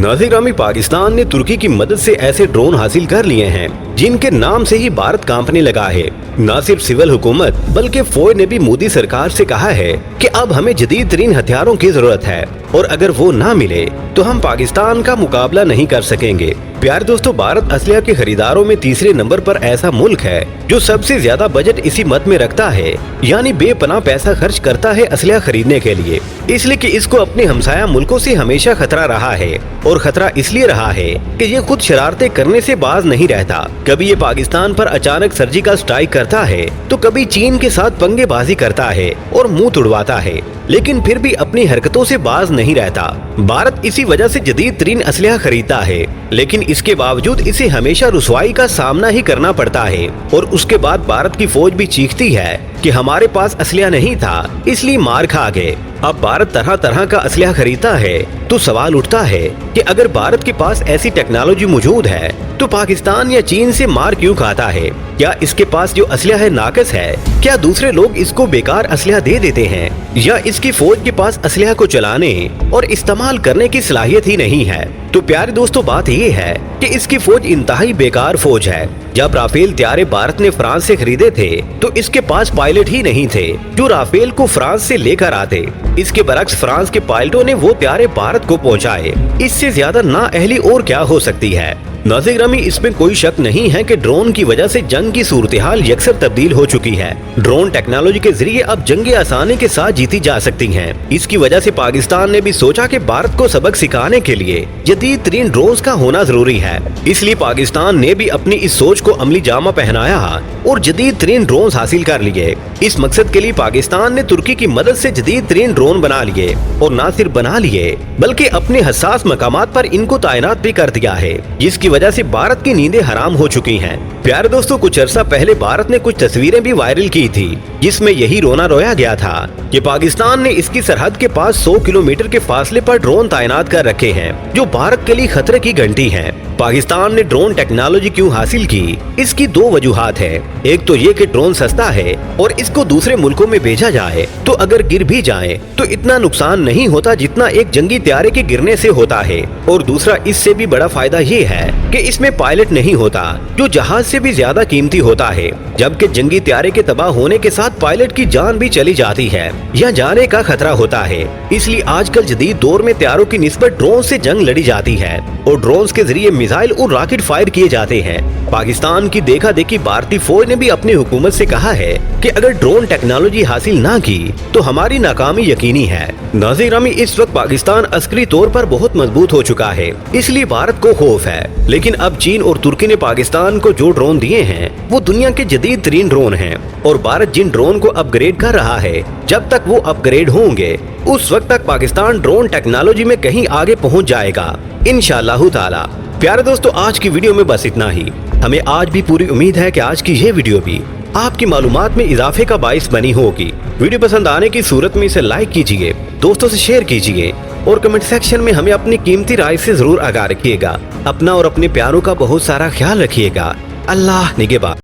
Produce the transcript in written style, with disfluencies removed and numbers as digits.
नाज़िर पाकिस्तान ने तुर्की की मदद से ऐसे ड्रोन हासिल कर लिए हैं जिनके नाम से ही भारत कांपने लगा है। न सिर्फ सिविल हुकूमत बल्कि फौज ने भी मोदी सरकार से कहा है कि अब हमें जदीद तरीन हथियारों की जरूरत है और अगर वो ना मिले तो हम पाकिस्तान का मुकाबला नहीं कर सकेंगे। प्यारे दोस्तों, भारत असलहा के खरीदारों में तीसरे नंबर पर ऐसा मुल्क है जो सबसे ज्यादा बजट इसी मद में रखता है, यानी बेपनाह पैसा खर्च करता है असलहा खरीदने के लिए, इसलिए कि इसको अपने हमसाया मुल्कों से हमेशा खतरा रहा है। और खतरा इसलिए रहा है कि ये खुद शरारतें करने से बाज नहीं रहता। कभी ये पाकिस्तान पर अचानक सर्जिकल स्ट्राइक करता है तो कभी चीन के साथ पंगेबाजी करता है और मुंह तुड़वाता है, लेकिन फिर भी अपनी हरकतों से बाज नहीं रहता। भारत इसी वजह से जदीद तरीन असलहा खरीदता है, लेकिन इसके बावजूद इसे हमेशा रुसवाई का सामना ही करना पड़ता है। और उसके बाद भारत की फौज भी चीखती है कि हमारे पास असलहा नहीं था इसलिए मार खा गए। अब भारत तरह तरह का असलहा खरीदता है तो सवाल उठता है कि अगर भारत के पास ऐसी टेक्नोलॉजी मौजूद है तो पाकिस्तान या चीन से मार क्यों खाता है? क्या इसके पास जो असलहा है नाकस है? क्या दूसरे लोग इसको बेकार असलहा दे देते हैं, या इसकी फौज के पास असलहा को चलाने और इस्तेमाल करने की सलाहियत ही नहीं है? तो प्यारे दोस्तों, बात ये है कि इसकी फौज इंतहाई बेकार फौज है। जब राफेल त्यारे भारत ने फ्रांस से खरीदे थे तो इसके पास पायलट ही नहीं थे जो राफेल को फ्रांस से लेकर आते। इसके बरक्स फ्रांस के पायलटों ने वो त्यारे भारत को पहुंचाए। इससे ज्यादा नाअहली और क्या हो सकती है? नाज़िर इसमें कोई शक नहीं है कि ड्रोन की वजह से जंग की सूरत-ए-हाल यकसर तब्दील हो चुकी है। ड्रोन टेक्नोलॉजी के जरिए अब जंगें आसानी के साथ जीती जा सकती हैं। इसकी वजह से पाकिस्तान ने भी सोचा कि भारत को सबक सिखाने के लिए जदीद तरीन ड्रोन्स का होना जरूरी है। इसलिए पाकिस्तान ने भी अपनी इस सोच को अमली जामा पहनाया और जदीद तरीन ड्रोन्स हासिल कर लिए। इस मकसद के लिए पाकिस्तान ने तुर्की की मदद से जदीद तरीन ड्रोन बना लिए, और न सिर्फ बना लिए बल्कि अपने हसास मकामात पर इनको तैनात भी कर दिया है, जिसकी वजह से भारत की नींदें हराम हो चुकी हैं। प्यारे दोस्तों, कुछ अरसा पहले भारत ने कुछ तस्वीरें भी वायरल की थी जिसमें यही रोना रोया गया था कि पाकिस्तान ने इसकी सरहद के पास 100 किलोमीटर के फासले पर ड्रोन तैनात कर रखे हैं जो भारत के लिए खतरे की घंटी हैं। पाकिस्तान ने ड्रोन टेक्नोलॉजी क्यों हासिल की? इसकी दो वजूहात है। एक तो ये कि ड्रोन सस्ता है और इसको दूसरे मुल्कों में भेजा जाए तो अगर गिर भी जाए तो इतना नुकसान नहीं होता जितना एक जंगी त्यारे के गिरने से होता है। और दूसरा इससे भी बड़ा फायदा ये है कि इसमें पायलट नहीं होता जो जहाज से भी ज्यादा कीमती होता है, जबकि जंगी त्यारे के तबाह होने के साथ पायलट की जान भी चली जाती है या जाने का खतरा होता है। इसलिए आजकल जदीद दौर में त्यारों की निस्बत ड्रोन से जंग लड़ी जाती है और ड्रोन्स के जरिए मिसाइल और रॉकेट फायर किए जाते हैं। पाकिस्तान की देखा देखी भारतीय फौज ने भी अपनी हुकूमत से कहा है कि अगर ड्रोन टेक्नोलॉजी हासिल ना की तो हमारी नाकामी यकीनी है। नाज़िर इस वक्त पाकिस्तान अस्करी तौर पर बहुत मजबूत हो चुका है, इसलिए भारत को खौफ है। लेकिन अब चीन और तुर्की ने पाकिस्तान को जो ड्रोन दिए हैं वो दुनिया के जदीद तरीन ड्रोन हैं, और भारत जिन ड्रोन को अपग्रेड कर रहा है जब तक वो अपग्रेड होंगे उस वक्त तक पाकिस्तान ड्रोन टेक्नोलॉजी में कहीं आगे पहुंच जाएगा इंशाअल्लाह ताला। प्यारे दोस्तों, आज की वीडियो में बस इतना ही। हमें आज भी पूरी उम्मीद है कि आज की ये वीडियो भी आपकी मालूमात में इजाफे का बाइस बनी होगी। वीडियो पसंद आने की सूरत में इसे लाइक कीजिए, दोस्तों से शेयर कीजिए और कमेंट सेक्शन में हमें अपनी कीमती राय से जरूर आगाह रखिएगा। अपना और अपने प्यारों का बहुत सारा ख्याल रखिएगा। अल्लाह निगहबान।